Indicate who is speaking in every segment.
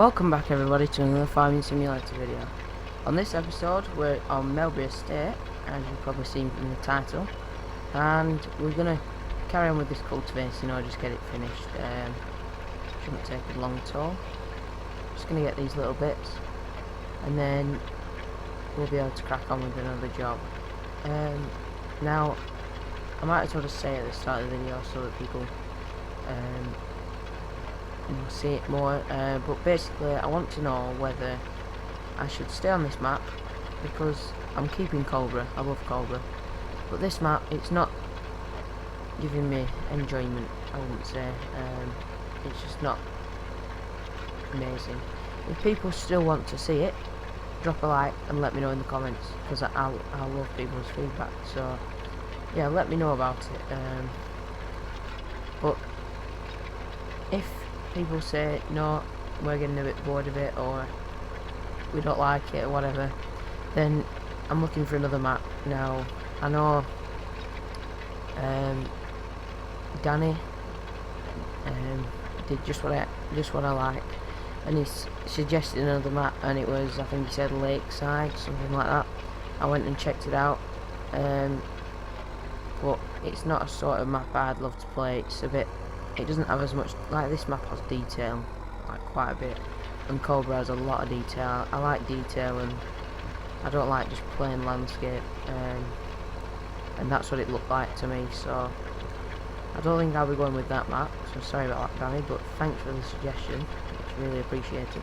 Speaker 1: Welcome back everybody to another farming simulator video. On this episode we're on Melbury Estate, as you've probably seen from the title, and we're going to carry on with this cultivation or just get it finished. Shouldn't take it long at all. Just going to get these little bits and then we'll be able to crack on with another job. Now I might as well just say at the start of the video so that people see it more, but basically I want to know whether I should stay on this map because I'm keeping Coldborough. I love Coldborough, but this map, it's not giving me enjoyment, I wouldn't say. It's just not amazing. If people still want to see it, drop a like and let me know in the comments, because I love people's feedback. So yeah, let me know about it. But if people say no, we're getting a bit bored of it, or we don't like it, or whatever, then I'm looking for another map. Now I know Danny did just what I like, and he's suggested another map, and it was, I think he said Lakeside, something like that. I went and checked it out, but it's not a sort of map I'd love to play. It's a bit, it doesn't have as much, like this map has detail, like quite a bit, and Coldborough has a lot of detail. I like detail, and I don't like just plain landscape, and that's what it looked like to me. So I don't think I'll be going with that map, so sorry about that, Danny, but thanks for the suggestion, it's really appreciated.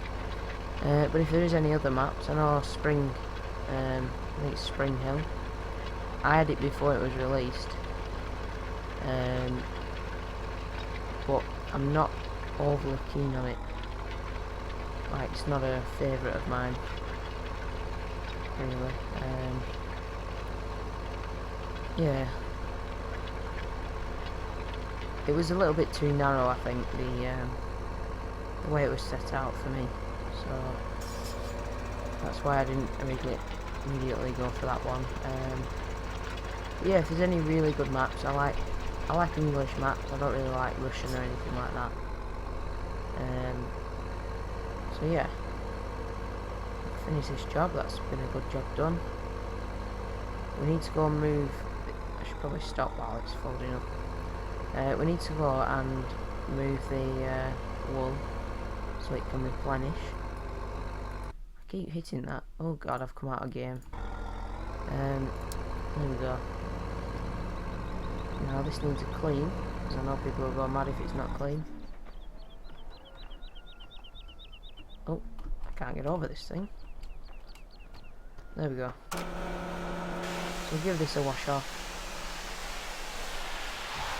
Speaker 1: But if there is any other maps, I know Spring, I think it's Spring Hill, I had it before it was released, but I'm not overly keen on it. Like, it's not a favourite of mine, really. Yeah, it was a little bit too narrow, I think, the way it was set out for me, so that's why I didn't immediately go for that one. Yeah, if there's any really good maps, I like English maps. I don't really like Russian or anything like that. So yeah, finish this job. That's been a good job done. We need to go and move. I should probably stop while it's folding up. We need to go and move the wool so it can replenish. I keep hitting that. Oh god, I've come out of game. There we go. Now this needs a clean, because I know people will go mad if it's not clean. Oh, I can't get over this thing. There we go. So we'll give this a wash off.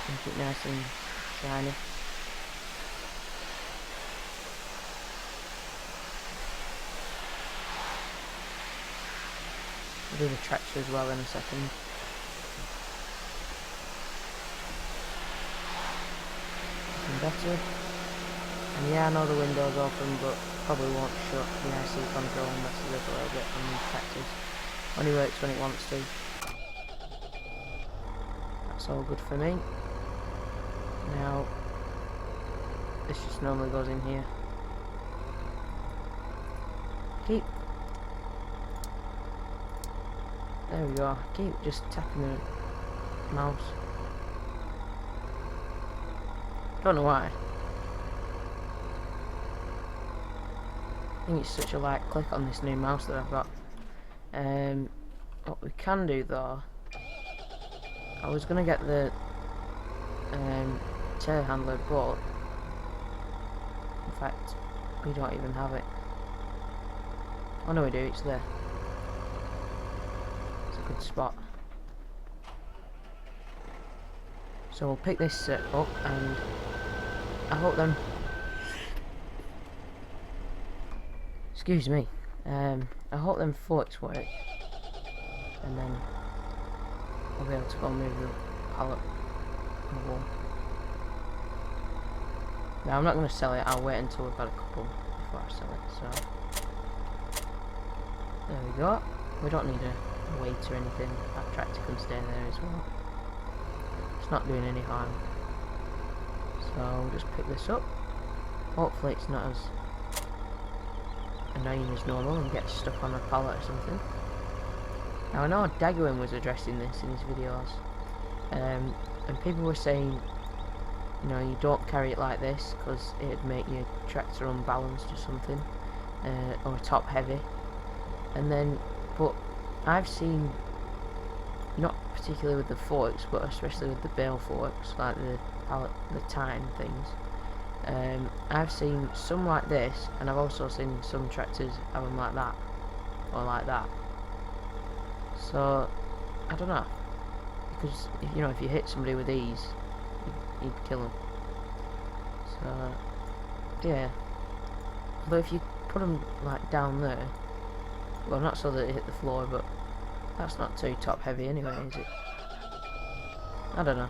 Speaker 1: Make it nice and shiny. I'll do the tractor as well in a second. Better. And yeah, I know the window's open, but probably won't shut. The IC control messes up a little bit on these tractors. Only works when it wants to. That's all good for me. Now, this just normally goes in here. Keep. There we go. Keep just tapping the mouse. Don't know why. I think it's such a light click on this new mouse that I've got. What we can do though, I was gonna get the telehandler, but in fact we don't even have it. Oh no, we do. It's there. It's a good spot. So we'll pick this up, and I hope them. Excuse me. I hope them forks work, and then I'll be able to go and move the pallet on the wall. Now I'm not going to sell it. I'll wait until we've got a couple before I sell it. So there we go. We don't need a weight or anything. That tractor can stay there as well. It's not doing any harm. So we'll just pick this up. Hopefully it's not as annoying as normal and get stuck on a pallet or something. Now I know Dagwin was addressing this in his videos, and people were saying, you know, you don't carry it like this because it'd make your tractor unbalanced or something, or top heavy. And then, but I've seen, not particularly with the forks, but especially with the bale forks, like the pallet, the tine things, I've seen some like this, and I've also seen some tractors have them like that, or like that. So, I don't know, because, you know, if you hit somebody with these, you'd kill them. So, yeah. Although if you put them, like, down there, well, not so that it hit the floor, but that's not too top heavy anyway, is it? I don't know.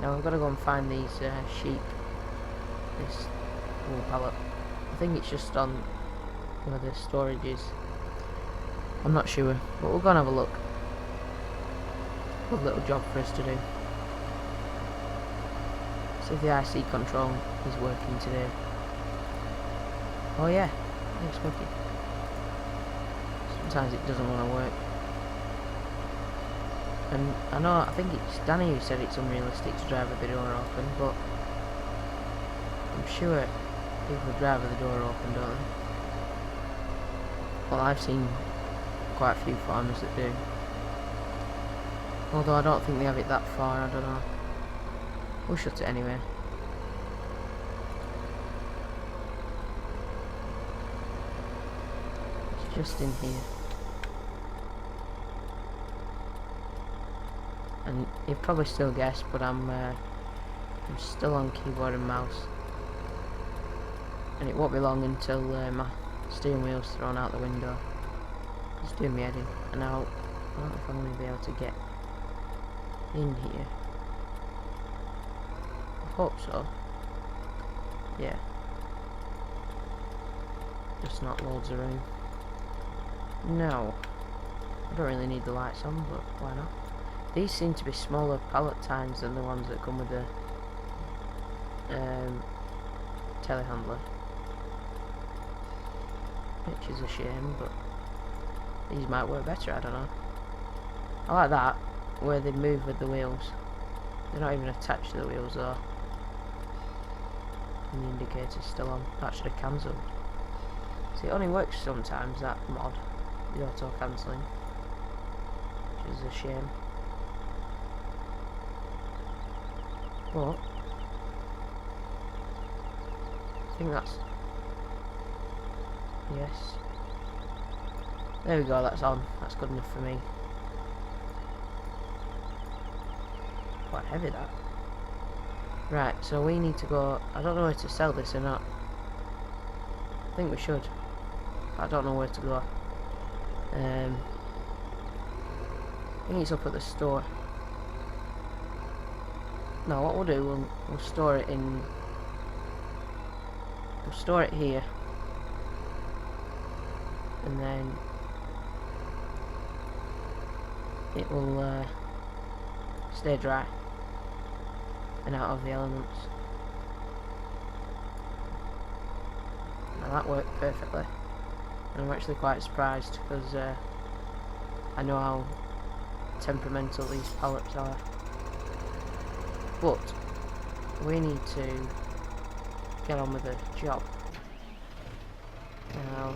Speaker 1: Now we've got to go and find these sheep, this wool pallet. I think it's just on where the storage is. I'm not sure, but we'll go and have a look. A little job for us to do. See if the IC control is working today. Oh yeah, it's working. Sometimes it doesn't want to work. And I know, I think it's Danny who said it's unrealistic to drive with the door open, but I'm sure people drive with the door open, don't they? Well, I've seen quite a few farmers that do. Although I don't think they have it that far, I don't know. We'll shut it anyway. It's just in here. And you've probably still guessed, but I'm still on keyboard and mouse. And it won't be long until my steering wheel's thrown out the window. It's doing me head in. And now, I don't know if I'm going to be able to get in here. I hope so. Yeah. Just not loads of room. No. I don't really need the lights on, but why not? These seem to be smaller pallet tines than the ones that come with the telehandler. Which is a shame, but these might work better, I don't know. I like that, where they move with the wheels. They're not even attached to the wheels though. And the indicator's still on. That should have cancelled. See, it only works sometimes, that mod, the auto cancelling, which is a shame. But I think that's, yes. There we go, that's on. That's good enough for me. Quite heavy that. Right, so we need to go. I don't know where to sell this or not. I think we should. But I don't know where to go. I think it's up at the store. No, what we'll do, we'll store it in. We'll store it here. And then it will stay dry and out of the elements. Now that worked perfectly, and I'm actually quite surprised because I know how temperamental these pallets are. But we need to get on with the job. Now,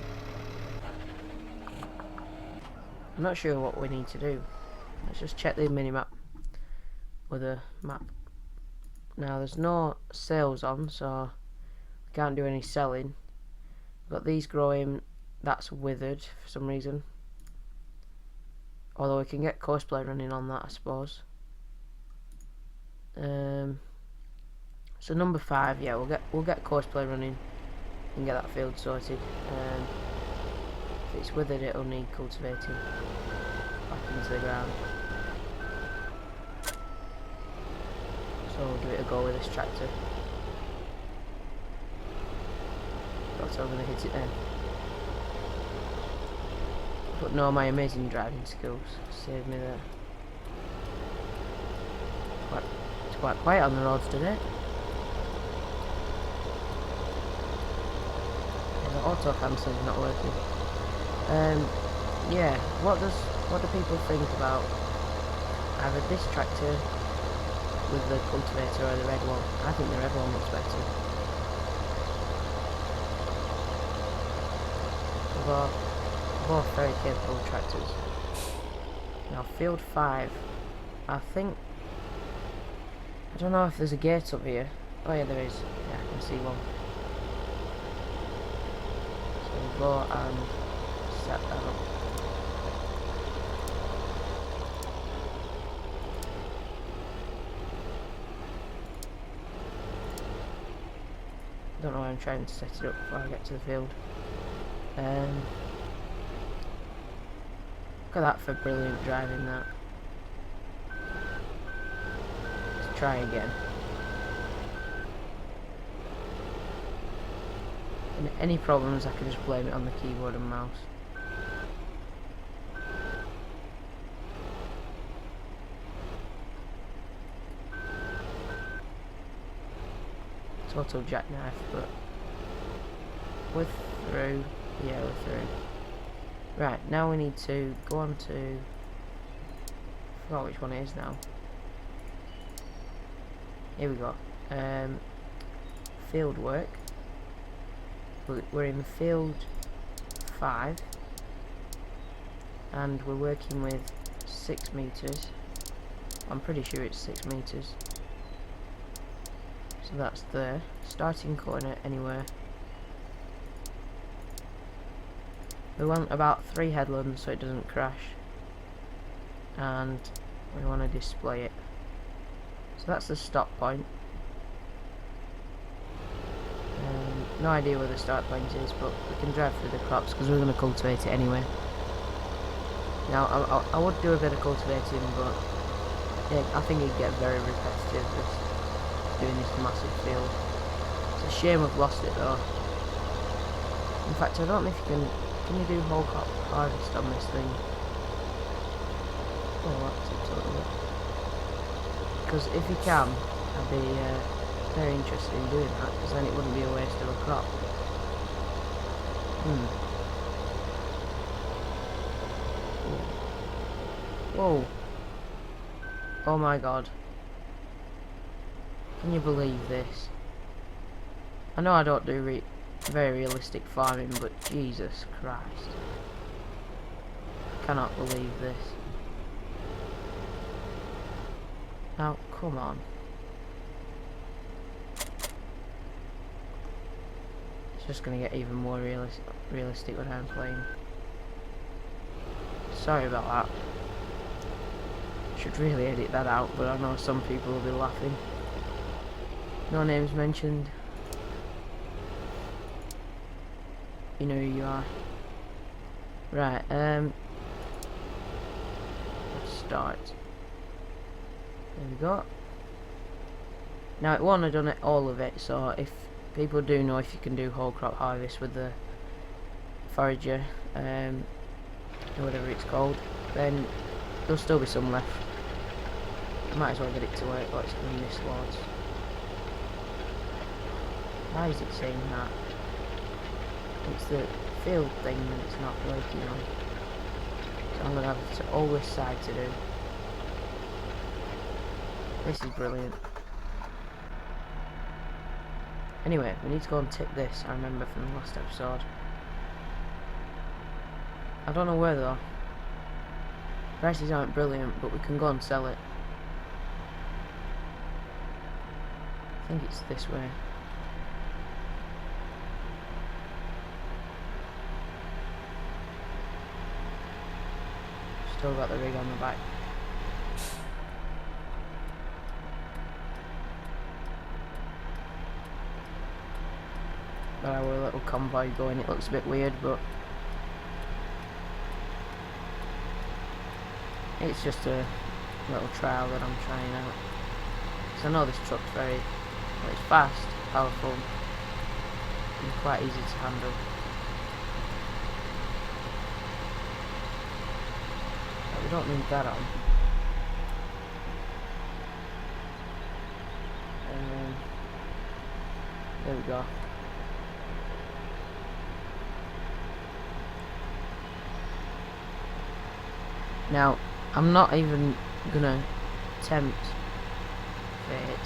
Speaker 1: I'm not sure what we need to do. Let's just check the mini-map with a map. Now there's no sales on, so we can't do any selling. We've got these growing, that's withered for some reason. Although we can get cosplay running on that, I suppose. So number 5, yeah, we'll get cosplay running and get that field sorted. If it's withered, it'll need cultivating back into the ground. So we'll give it a go with this tractor. Thought I was going to hit it then. But no, my amazing driving skills saved me there. It's quite quiet on the roads today. The auto cancel is not working. Yeah, what do people think about either this tractor with the cultivator or the red one? I think the red one looks better. Both very capable tractors. Now field 5. I think, I don't know if there's a gate up here. Oh yeah, there is. Yeah, I can see one. So we'll go and set that up. Don't know why I'm trying to set it up before I get to the field. Look at that for brilliant driving, that. Let's try again. And any problems, I can just blame it on the keyboard and mouse. Total jackknife, but we're through. Yeah, we're through. Right, now we need to go on to, I forgot which one it is now. Here we go. Field work. We're in field 5 and we're working with 6 meters. I'm pretty sure it's 6 meters. So that's there. Starting corner anywhere. We want about 3 headlands so it doesn't crash. And we want to display it. So that's the stop point. No idea where the start point is, but we can drive through the crops because we're going to cultivate it anyway. Now, I would do a bit of cultivating, but yeah, I think it'd get very repetitive just doing this massive field. It's a shame we've lost it though. In fact, I don't know if you can you do whole crop harvest on this thing? Oh, that's it totally. Because if you can, I'd be very interested in doing that, because then it wouldn't be a waste of a crop. Whoa. Oh my god. Can you believe this? I know I don't do very realistic farming, but Jesus Christ. I cannot believe this. Now, come on. It's just going to get even more realistic when I'm playing. Sorry about that. Should really edit that out, but I know some people will be laughing. No names mentioned. You know who you are. Right, let's start. There we go. Now at one I've done it, all of it, so if people do know if you can do whole crop harvest with the forager, or whatever it's called, then there'll still be some left. Might as well get it to work, but it's going this loads. Why is it saying that? It's the field thing that it's not working on. So I'm going to have all this side to do. This is brilliant. Anyway, we need to go and tip this, I remember from the last episode. I don't know where though. Prices aren't brilliant, but we can go and sell it. I think it's this way. Still got the rig on the back. Got our little convoy going. It looks a bit weird, but it's just a little trial that I'm trying out. Because I know this truck's very, well, it's fast, powerful, and quite easy to handle. But we don't need that on. There we go. Now, I'm not even gonna tempt fate,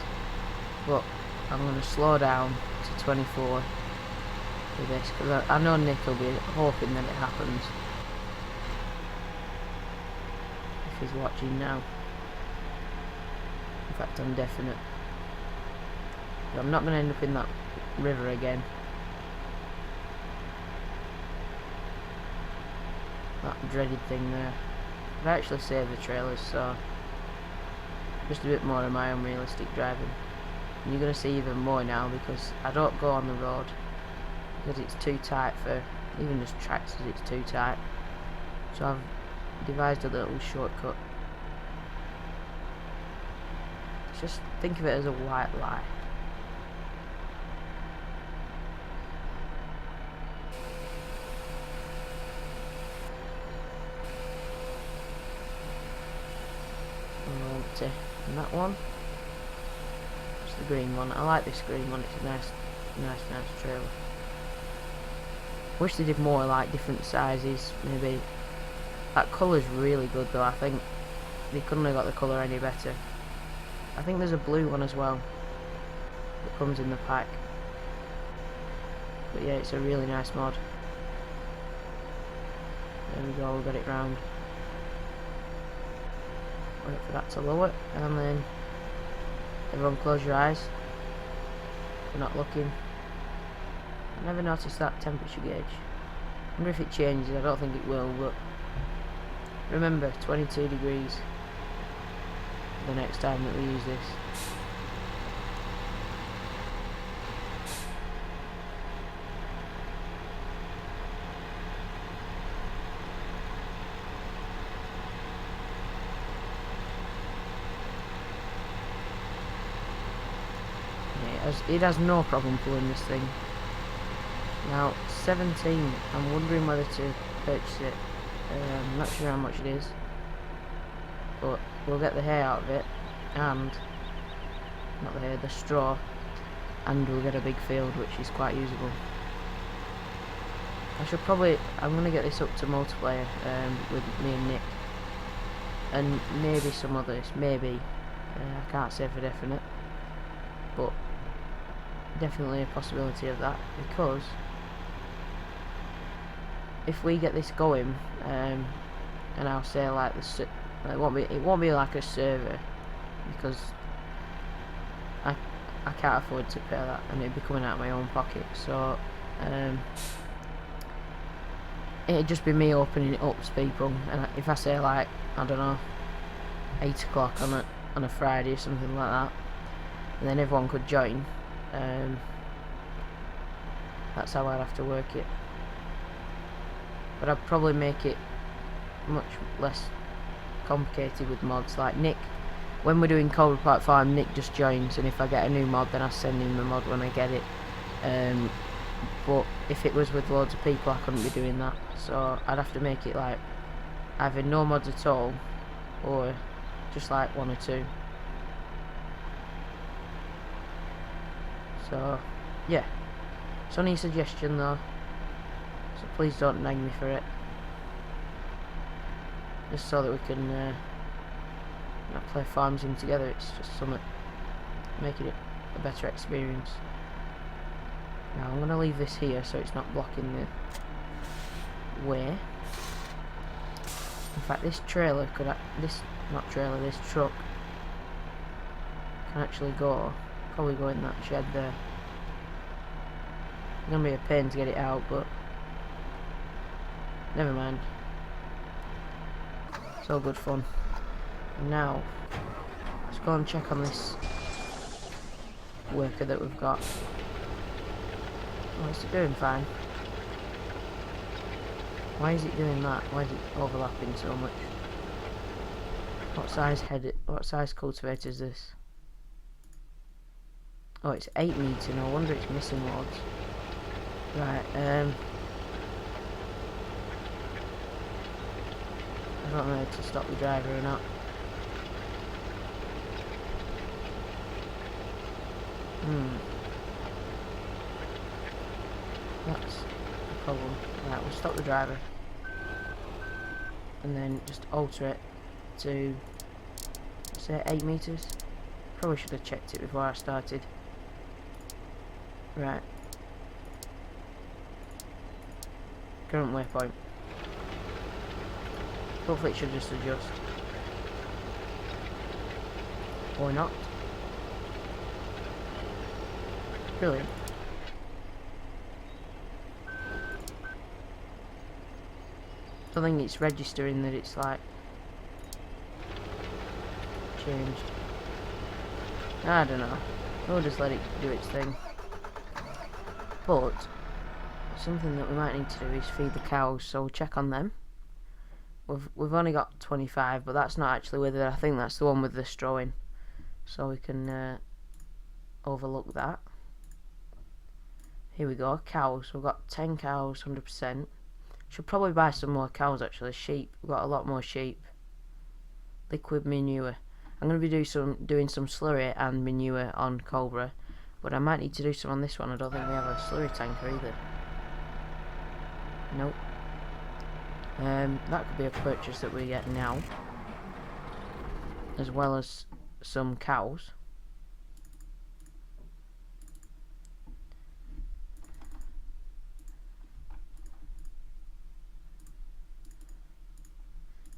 Speaker 1: but I'm gonna slow down to 24 for this, because I know Nick will be hoping that it happens. If he's watching now. In fact, I'm definite. But I'm not gonna end up in that river again. That dreaded thing there. I've actually saved the trailers, so just a bit more of my unrealistic driving. And you're going to see even more now, because I don't go on the road because it's too tight for even just tractors. It's too tight, so I've devised a little shortcut. Just think of it as a white lie. And that one, it's the green one. I like this green one. It's a nice trailer. Wish they did more like different sizes. Maybe that colour's really good though. I think they couldn't have got the colour any better. I think there's a blue one as well that comes in the pack. But yeah, it's a really nice mod. There we go. We got it round. Wait for that to lower, and then everyone close your eyes if you're not looking. I never noticed that temperature gauge. I wonder if it changes. I don't think it will, but remember 22 degrees the next time that we use this. It has no problem pulling this thing. Now 17, I'm wondering whether to purchase it. I'm not sure how much it is, but we'll get the hay out of it, and not the hay, the straw, and we'll get a big field which is quite usable. I'm going to get this up to multiplayer with me and Nick, and maybe some others, maybe, I can't say for definite, but definitely a possibility of that, because if we get this going, and I'll say like it won't be like a server, because I can't afford to pay that, and it'd be coming out of my own pocket. So it'd just be me opening it up to people, and if I say like, I don't know, 8 o'clock on a Friday or something like that, and then everyone could join. That's how I'd have to work it, but I'd probably make it much less complicated with mods. Like Nick, when we're doing Coldborough Part 5, Nick just joins, and if I get a new mod then I send him the mod when I get it. But if it was with loads of people, I couldn't be doing that, so I'd have to make it like either no mods at all, or just like 1 or 2. So yeah, it's only a suggestion though, so please don't nag me for it, just so that we can play farm sim together. It's just something making it a better experience. Now I'm going to leave this here so it's not blocking the way. In fact, this trailer could this truck can actually probably go in that shed there. It's gonna be a pain to get it out, but never mind. It's all good fun. And now let's go and check on this worker that we've got. Oh, it's doing fine. Why is it doing that? Why is it overlapping so much? What size cultivator is this? Oh, it's 8 metre. No wonder it's missing loads. Right, I don't know to stop the driver or not. That's the problem. Right, we'll stop the driver. and then just alter it to say 8 meters. Probably should have checked it before I started. Right. Current waypoint. Hopefully it should just adjust. Or not. Brilliant. I think it's registering that it's like changed. I don't know. We'll just let it do its thing. But something that we might need to do is feed the cows, so we'll check on them. We've only got 25, but that's not actually with it. I think that's the one with the straw in, so we can overlook that. Here we go, cows. We've got 10 cows, 100%. Should probably buy some more cows actually. Sheep, we've got a lot more sheep. Liquid manure. I'm going to be doing some slurry and manure on Coldborough, but I might need to do some on this one. I don't think we have a slurry tanker either. Nope. That could be a purchase that we get now, as well as some cows.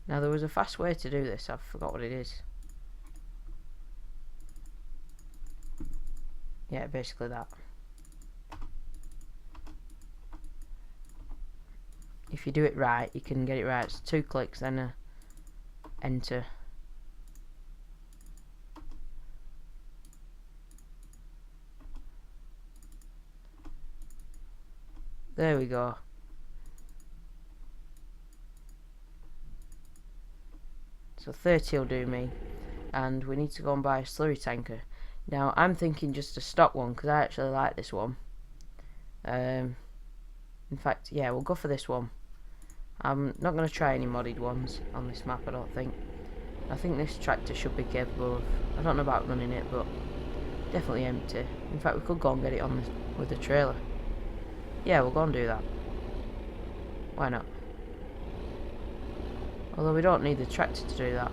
Speaker 1: Now there was a fast way to do this, I forgot what it is. Yeah, basically that. If you do it right, you can get it right. It's 2 clicks, then enter. There we go. So 30 will do me, and we need to go and buy a slurry tanker. Now I'm thinking just a stock one because I actually like this one. In fact, yeah, we'll go for this one. I'm not going to try any modded ones on this map, I don't think. I think this tractor should be capable of, I don't know about running it, but definitely empty. In fact, we could go and get it on with the trailer. Yeah, we'll go and do that. Why not? Although we don't need the tractor to do that.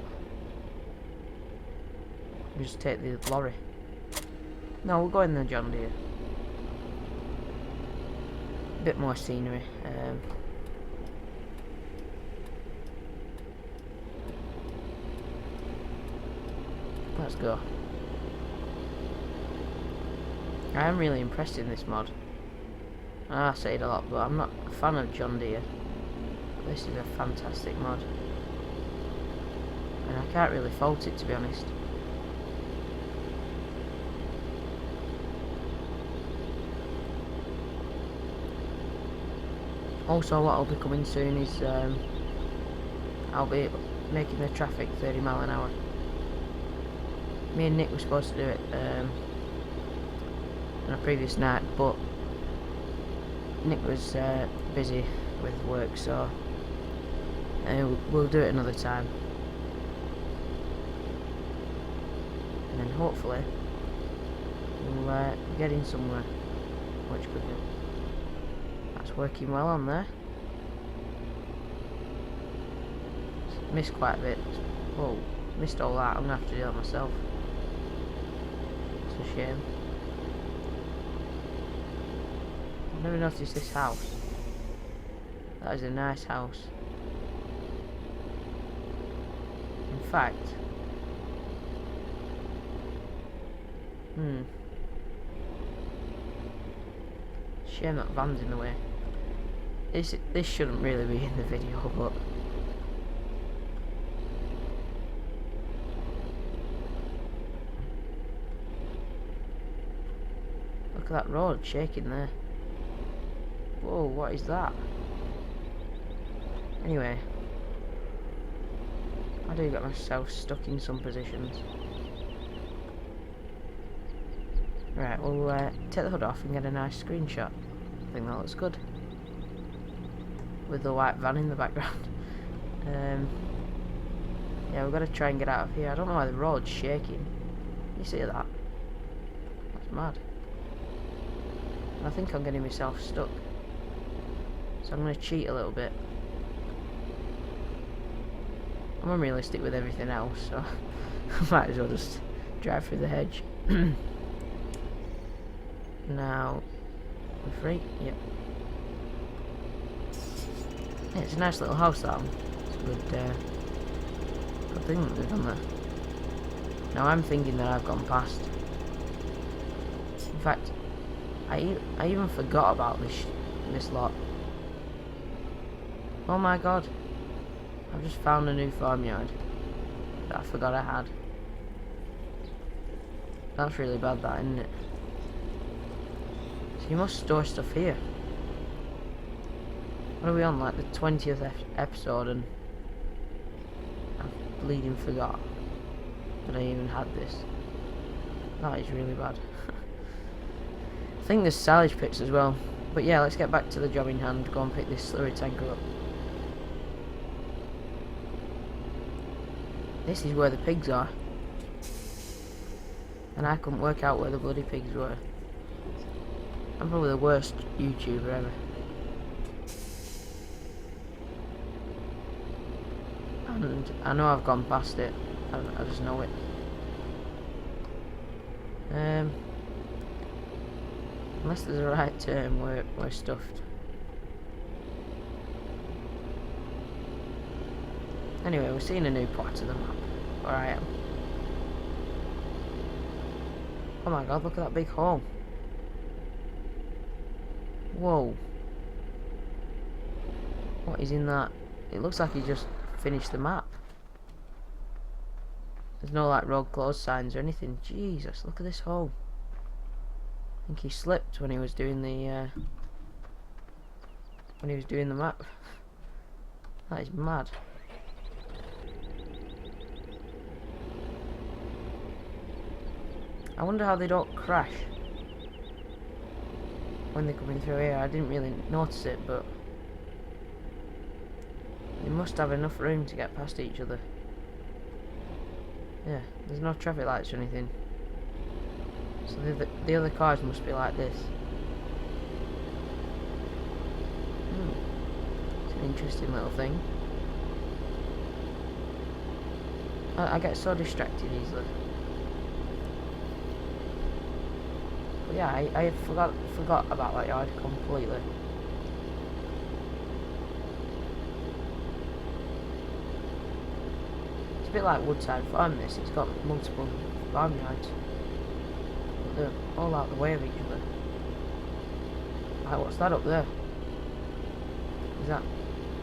Speaker 1: We just take the lorry. No, we'll go in the John Deere. A bit more scenery. Let's go. I am really impressed in this mod. I say it a lot, but I'm not a fan of John Deere. This is a fantastic mod, and I can't really fault it, to be honest. Also, what will be coming soon is I'll be making the traffic 30 mile an hour. Me and Nick were supposed to do it on a previous night, but Nick was busy with work, so we'll do it another time. And then hopefully we'll get in somewhere much quicker. That's working well on there. Missed quite a bit. Whoa, missed all that. I'm gonna have to do that myself. It's a shame. I've never noticed this house. That is a nice house. In fact, shame that van's in the way. This shouldn't really be in the video, but look at that road shaking there. Whoa, what is that? Anyway, I do get myself stuck in some positions. Right, we'll take the hood off and get a nice screenshot. I think that looks good. With the white van in the background. Yeah, we've got to try and get out of here. I don't know why the road's shaking. You see that? That's mad. I think I'm getting myself stuck. So I'm going to cheat a little bit. I'm unrealistic with everything else, so I might as well just drive through the hedge. Now, we're free? Yep. Yeah, it's a nice little house, that one. It's a good thing that they've done there. Now I'm thinking that I've gone past. In fact, I even forgot about this lot. Oh my god. I've just found a new farmyard that I forgot I had. That's really bad, that, isn't it? So you must store stuff here. What are we on, like the 20th episode, and I've bleeding forgot that I even had this. That is really bad. I think there's silage pits as well. But yeah, let's get back to the job in hand. Go and pick this slurry tanker up. This is where the pigs are. And I couldn't work out where the bloody pigs were. I'm probably the worst YouTuber ever. And I know I've gone past it. I just know it. Unless there's a right term, we're stuffed. Anyway, we're seeing a new part of the map, where I am. Oh my god, look at that big hole. Whoa. What is in that? It looks like he just finished the map. There's no like road closed signs or anything. Jesus, look at this hole. I think he slipped when he was doing the map. That is mad. I wonder how they don't crash when they're coming through here. I didn't really notice it, but they must have enough room to get past each other. Yeah, there's no traffic lights or anything. So the other cars must be like this. It's an interesting little thing. I get so distracted easily. But yeah, I forgot about that yard completely. It's a bit like Woodside Farm, this. It's got multiple farmyards, but they're all out the way of each other. Right, what's that up there? Is that...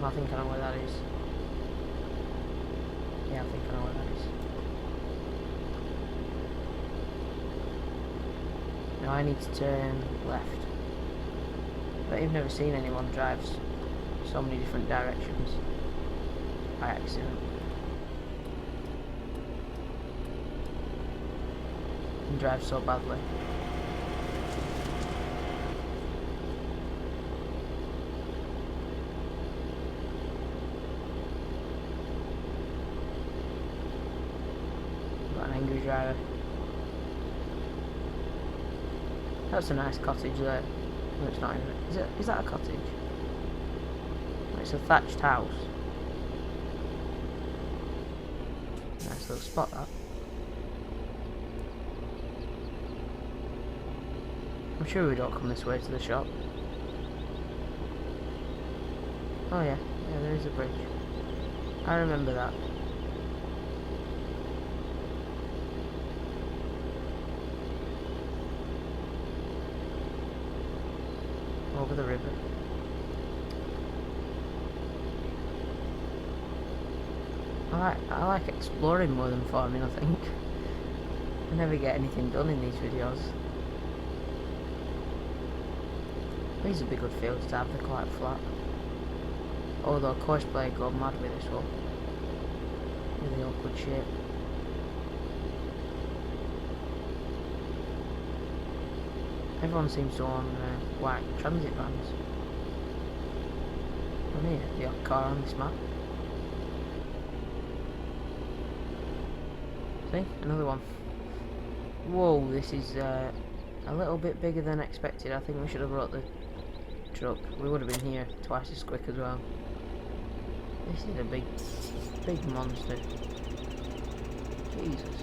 Speaker 1: I think I know where that is. Yeah, I think I know where that is. Now I need to turn left. But I've never seen anyone drive so many different directions by accident. And drive so badly. Got an angry driver. That's a nice cottage there. No, it's not even. Is that a cottage? No, it's a thatched house. Nice little spot, that. I'm sure we don't come this way to the shop. Oh yeah, there is a bridge. I remember that. Over the river. I like exploring more than farming, I think. I never get anything done in these videos. These would be good fields to have, they're quite flat. Although course player go mad with this one. Really awkward shape. Everyone seems to own white transit vans. Only the odd car on this map. See, another one. Whoa, this is a little bit bigger than expected. I think we should have brought the truck. We would have been here twice as quick as well. This is a big monster. Jesus.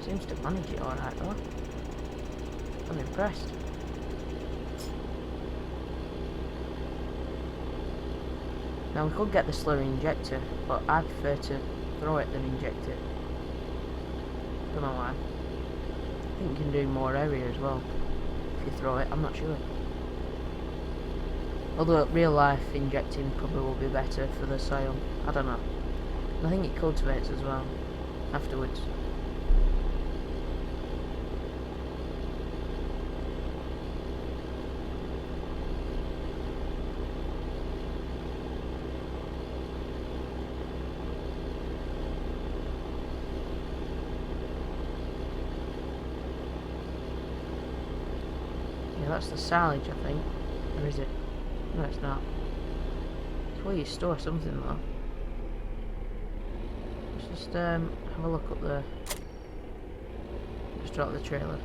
Speaker 1: Seems to manage it alright though. I'm impressed. Now we could get the slurry injector, but I prefer to throw it than inject it. Don't know why. I think you can do more area as well if you throw it, I'm not sure. Although real life injecting probably will be better for the soil, I don't know. And I think it cultivates as well afterwards. Yeah, that's the silage, I think. Or is it? No, it's not. It's where you store something though. Let's just have a look up there. Just drop the trailer.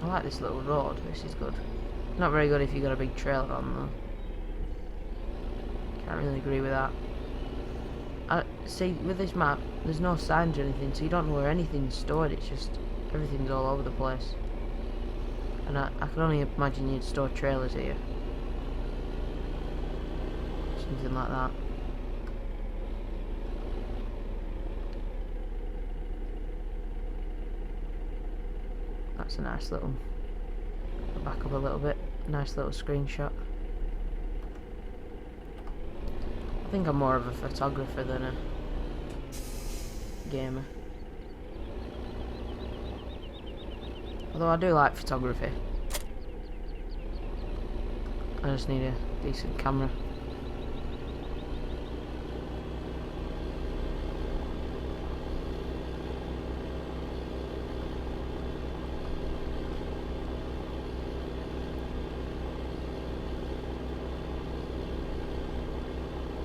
Speaker 1: I like this little road, this is good. Not very good if you got a big trailer on though. Can't really agree with that. See, with this map, there's no signs or anything, so you don't know where anything's stored, it's just everything's all over the place. And I can only imagine you'd store trailers here. Something like that. That's a nice little... back up a little bit. Nice little screenshot. I think I'm more of a photographer than a gamer. Although I do like photography. I just need a decent camera.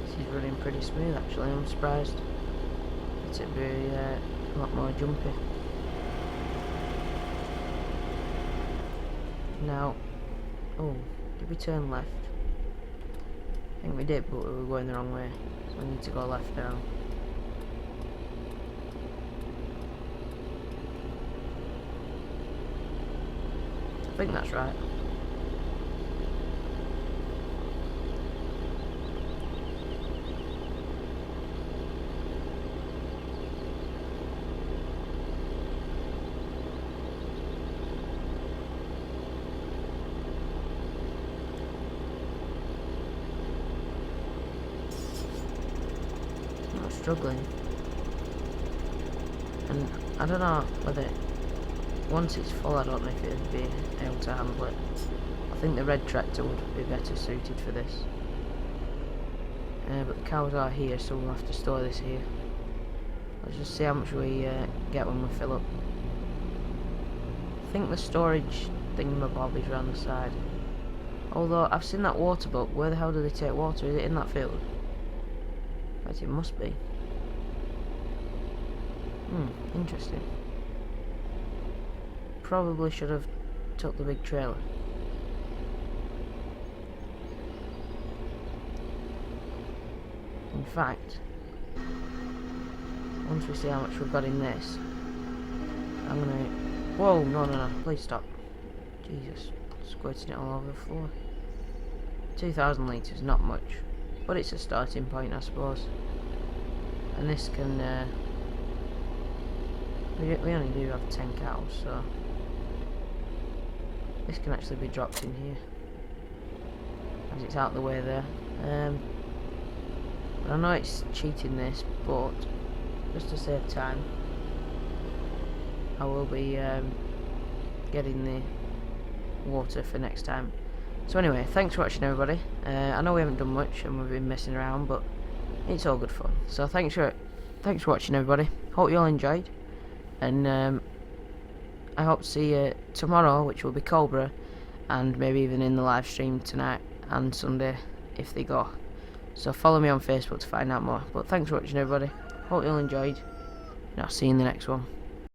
Speaker 1: This is running pretty smooth actually, I'm surprised. It'd be a lot more jumpy. Now, oh, did we turn left? I think we did, but we were going the wrong way, so we need to go left now. I think that's right. Struggling, and I don't know whether once it's full I don't know if it'd be able to handle it. I think the red tractor would be better suited for this, but the cows are here, so we'll have to store this here. Let's just see how much we get when we fill up. I think the storage thingamabob is around the side, although I've seen that water boat. Where the hell do they take water? Is it in that field? Right, it must be. Interesting. Probably should have took the big trailer. In fact, once we see how much we've got in this, I'm gonna... Whoa, no, please stop. Jesus, squirting it all over the floor. 2,000 litres, not much, but it's a starting point, I suppose. And this can... we only do have 10 cows, so this can actually be dropped in here, as it's out the way there. I know it's cheating this, but just to save time, I will be getting the water for next time. So anyway, thanks for watching everybody. I know we haven't done much and we've been messing around, but it's all good fun. So thanks for watching everybody. Hope you all enjoyed. And I hope to see you tomorrow, which will be Coldborough, and maybe even in the live stream tonight and Sunday if they go. So follow me on Facebook to find out more. But thanks for watching everybody. Hope you all enjoyed, and I'll see you in the next one.